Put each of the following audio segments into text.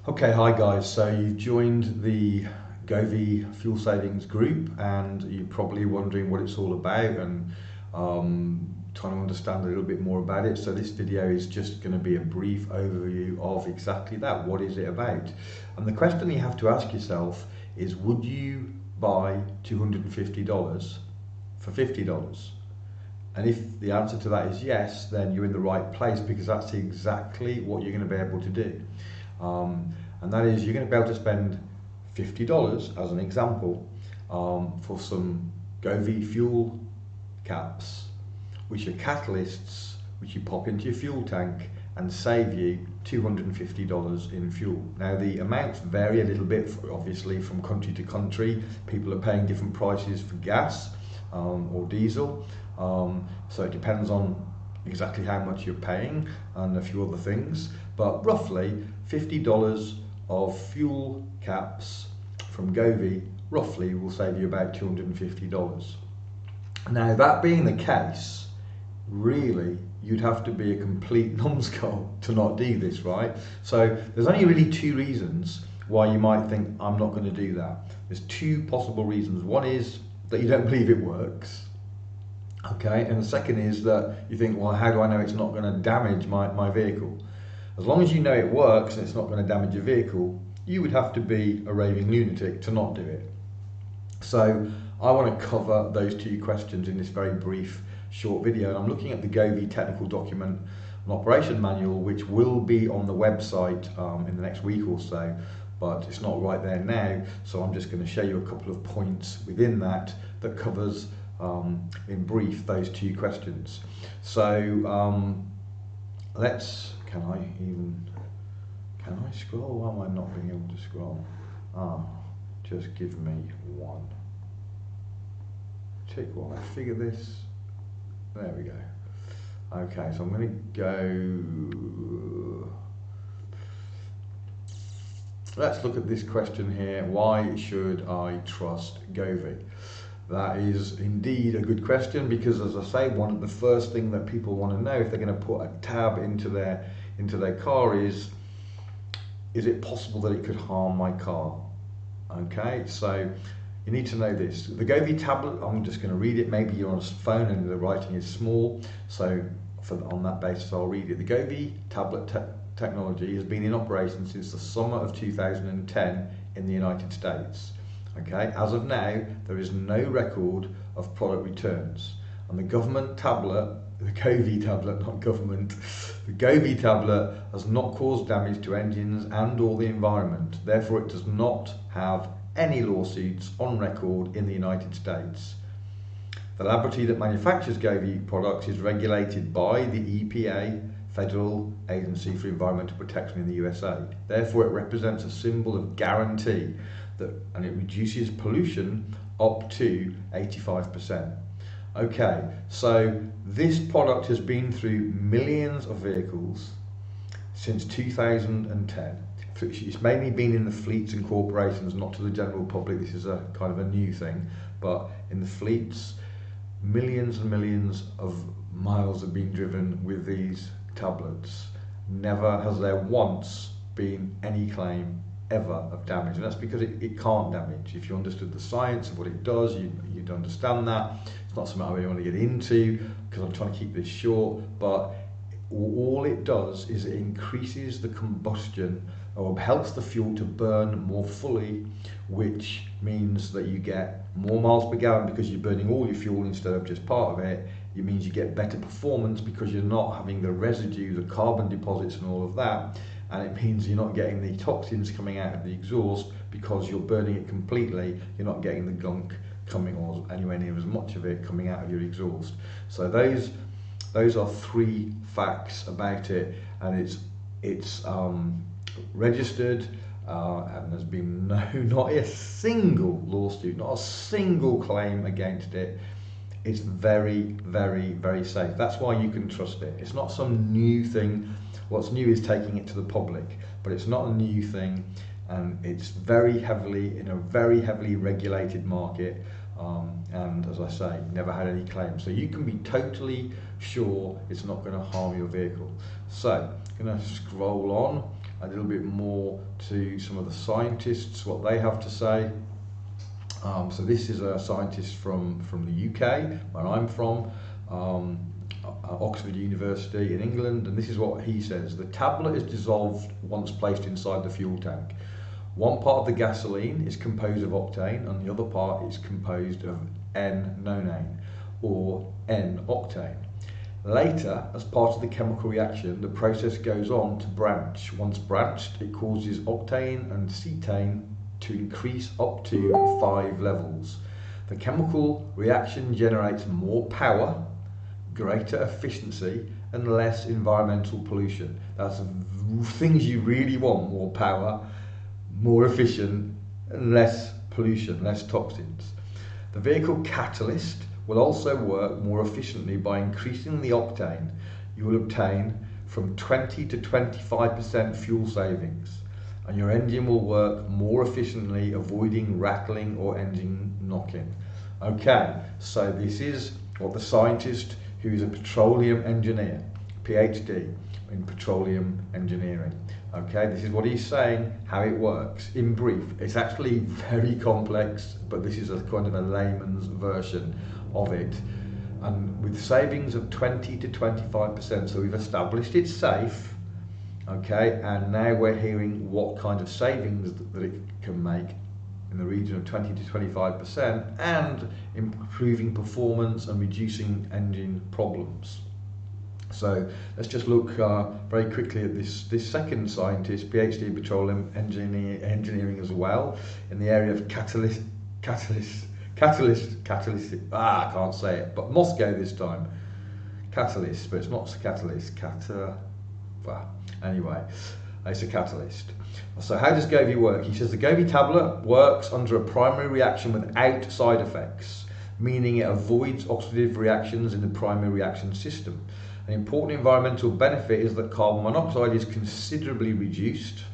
Okay, hi guys. So you've joined the Govvi fuel savings group, and you're probably wondering what it's all about and trying to understand a little bit more about it. So this video is just going to be a brief overview of exactly that. What is it about? And the question you have to ask yourself is, would you buy $250 for $50? And if the answer to that is yes, then you're in the right place, because that's exactly what you're going to be able to do. And that is, you're going to be able to spend $50 as an example for some Govvi fuel caps, which are catalysts which you pop into your fuel tank and save you $250 in fuel. Now the amounts vary a little bit, obviously, from country to country. People are paying different prices for gas or diesel, so it depends on exactly how much you're paying and a few other things, but roughly $50 of fuel caps from Govvi roughly will save you about $250. Now, that being the case, really you'd have to be a complete numbskull to not do this, right? So there's only really two reasons why you might think, I'm not going to do that. There's two possible reasons. One is that you don't believe it works, okay, and the second is that you think, well, how do I know it's not going to damage my vehicle? As long as you know it works and it's not going to damage your vehicle, you would have to be a raving lunatic to not do it. So I want to cover those two questions in this very brief short video, and I'm looking at the Govvi technical document and operation manual, which will be on the website in the next week or so, but it's not right there now, so I'm just going to show you a couple of points within that covers in brief those two questions. So can I scroll? Why am I not being able to scroll? Just give me one tick while I figure this. There we go. Okay, so I'm going to go. Let's look at this question here. Why should I trust Govvi? That is indeed a good question, because, as I say, one of the first thing that people want to know if they're going to put a tab into their car is it possible that it could harm my car? Okay, so you need to know this. The Govvi tablet, I'm just going to read it. Maybe you're on a phone and the writing is small, so on that basis I'll read it. The Govvi tablet technology has been in operation since the summer of 2010 in the United States. Okay, as of now, there is no record of product returns, and the government tablet, the Govvi tablet, not government, the Govvi tablet has not caused damage to engines and or the environment. Therefore, it does not have any lawsuits on record in the United States. The laboratory that manufactures Govvi products is regulated by the EPA, Federal Agency for Environmental Protection in the USA. Therefore, it represents a symbol of guarantee and it reduces pollution up to 85%. Okay, so this product has been through millions of vehicles since 2010. It's mainly been in the fleets and corporations, not to the general public. This is a kind of a new thing, but in the fleets, millions and millions of miles have been driven with these tablets. Never has there once been any claim ever of damage, and that's because it can't damage. If you understood the science of what it does, you'd understand that. It's not something I really want to get into because I'm trying to keep this short, but all it does is it increases the combustion, or helps the fuel to burn more fully, which means that you get more miles per gallon because you're burning all your fuel instead of just part of it. It means you get better performance because you're not having the residue, the carbon deposits and all of that, and it means you're not getting the toxins coming out of the exhaust because you're burning it completely. You're not getting the gunk coming, or anywhere near as much of it coming out of your exhaust. So those are three facts about it, and it's registered, and there's been not a single lawsuit, not a single claim against it. It's very, very, very safe. That's why you can trust it. It's not some new thing. What's new is taking it to the public, but it's not a new thing, and it's in a very heavily regulated market, and as I say, never had any claims. So you can be totally sure it's not going to harm your vehicle. So I'm going to scroll on. a little bit more to some of the scientists, what they have to say. So this is a scientist from the UK, where I'm from, Oxford University in England, and this is what he says. The tablet is dissolved once placed inside the fuel tank. One part of the gasoline is composed of octane and the other part is composed of N-nonane or N-octane. Later, as part of the chemical reaction, the process goes on to branch. Once branched, it causes octane and cetane to increase up to 5 levels. The chemical reaction generates more power, greater efficiency and less environmental pollution. That's things you really want: more power, more efficient and less pollution, less toxins. The vehicle catalyst will also work more efficiently by increasing the octane. You will obtain from 20 to 25% fuel savings, and your engine will work more efficiently, avoiding rattling or engine knocking. Okay, so this is what the scientist, who is a petroleum engineer, PhD in petroleum engineering. Okay, this is what he's saying, how it works. In brief, it's actually very complex, but this is a kind of a layman's version of it. And with savings of 20 to 25%, so we've established it's safe, okay, and now we're hearing what kind of savings that it can make in the region of 20 to 25%, and improving performance and reducing engine problems. So let's just look very quickly at this second scientist, PhD in petroleum engineering as well, in the area of catalyst. I can't say it, but Moscow this time. Catalyst, but it's not catalyst. Anyway, it's a catalyst. So how does Govvi work? He says the Govvi tablet works under a primary reaction without side effects, meaning it avoids oxidative reactions in the primary reaction system. An important environmental benefit is that carbon monoxide is considerably reduced,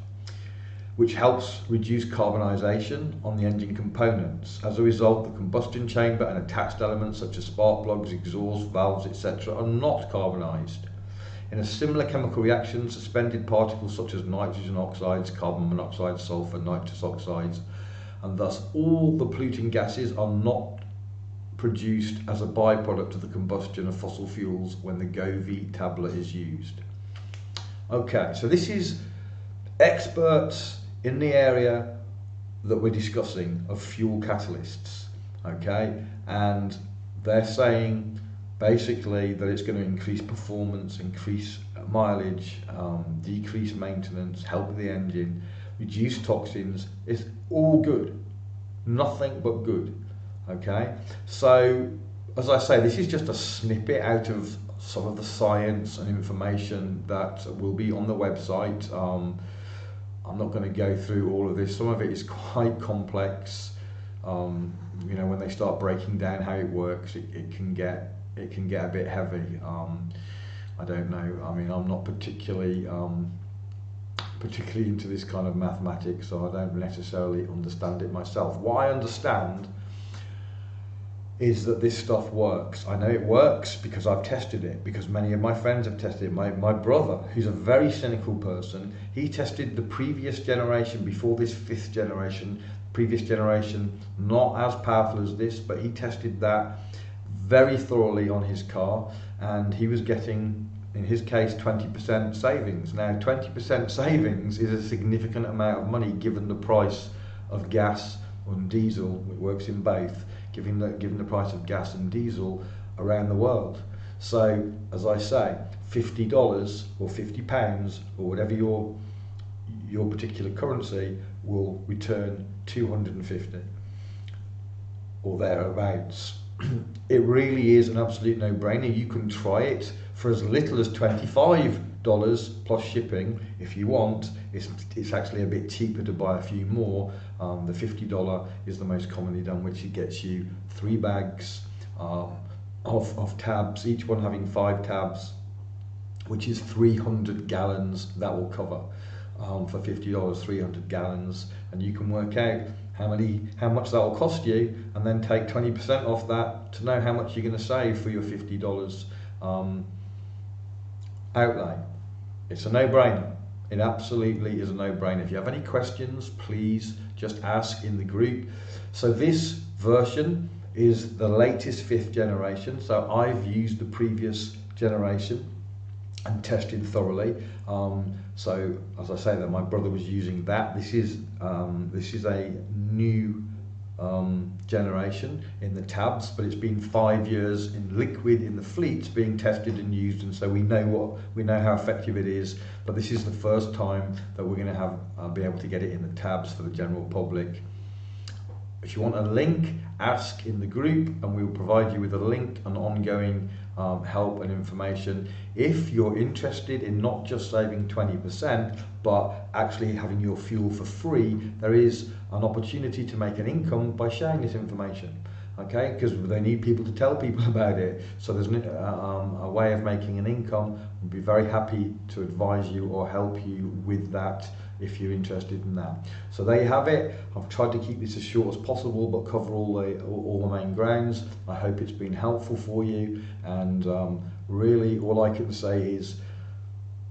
which helps reduce carbonisation on the engine components. As a result, the combustion chamber and attached elements such as spark plugs, exhaust valves, etc. are not carbonised. In a similar chemical reaction, suspended particles such as nitrogen oxides, carbon monoxide, sulfur, nitrous oxides, and thus all the polluting gases are not produced as a byproduct of the combustion of fossil fuels when the Govvi tablet is used. Okay, so this is experts in the area that we're discussing of fuel catalysts, okay, and they're saying basically that it's going to increase performance, increase mileage, decrease maintenance, help the engine, reduce toxins. It's all good, nothing but good. Okay, so as I say, this is just a snippet out of some of the science and information that will be on the website. I'm not going to go through all of this. Some of it is quite complex. You know, when they start breaking down how it works, it can get a bit heavy. I don't know. I mean, I'm not particularly into this kind of mathematics, so I don't necessarily understand it myself. What I understand is that this stuff works. I know it works because I've tested it, because many of my friends have tested it. My brother, who's a very cynical person, he tested the previous generation before this 5th generation, previous generation, not as powerful as this, but he tested that very thoroughly on his car, and he was getting, in his case, 20% savings. Now, 20% savings is a significant amount of money given the price of gas and diesel. It works in both. Given the price of gas and diesel around the world. So, as I say, $50 or £50 or whatever your particular currency will return 250 or thereabouts. It really is an absolute no-brainer. You can try it for as little as $25 plus shipping if you want. It's actually a bit cheaper to buy a few more. The $50 is the most commonly done, which it gets you 3 bags of tabs, each one having 5 tabs, which is 300 gallons. That will cover for $50, 300 gallons, and you can work out how much that will cost you, and then take 20% off that to know how much you're going to save for your $50 outlay. It's a no-brainer. It absolutely is a no-brainer. If you have any questions, please just ask in the group. So this version is the latest 5th generation. So I've used the previous generation and tested thoroughly. So as I say, that my brother was using that. This is a new generation in the tabs, but it's been 5 years in liquid in the fleets being tested and used, and so we know how effective it is. But this is the first time that we're going to have be able to get it in the tabs for the general public. If you want a link, ask in the group and we will provide you with a link and ongoing help and information. If you're interested in not just saving 20% but actually having your fuel for free, there is an opportunity to make an income by sharing this information. Okay, because they need people to tell people about it. So there's a way of making an income. We'd be very happy to advise you or help you with that if you're interested in that. So there you have it. I've tried to keep this as short as possible but cover all the main grounds. I hope it's been helpful for you, and really all I can say is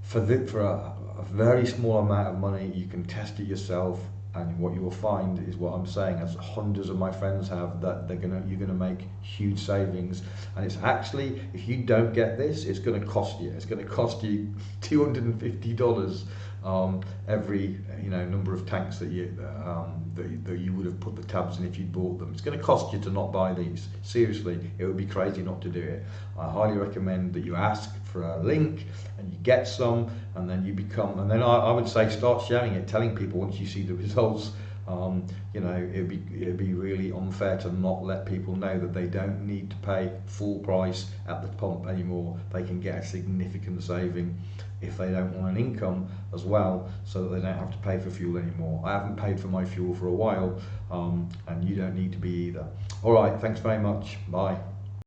for a very small amount of money you can test it yourself. And what you will find is what I'm saying, as hundreds of my friends have, that you're gonna make huge savings. And it's actually, if you don't get this, it's gonna cost you. It's gonna cost you $250 every number of tanks that you would have put the tabs in if you bought them. It's gonna cost you to not buy these. Seriously, it would be crazy not to do it. I highly recommend that you ask for a link and you get some, and then you become, and then I would say start sharing it, telling people once you see the results. It'd be really unfair to not let people know that they don't need to pay full price at the pump anymore. They can get a significant saving if they don't want an income as well, so that they don't have to pay for fuel anymore. I haven't paid for my fuel for a while, and you don't need to be either. All right, thanks very much. Bye.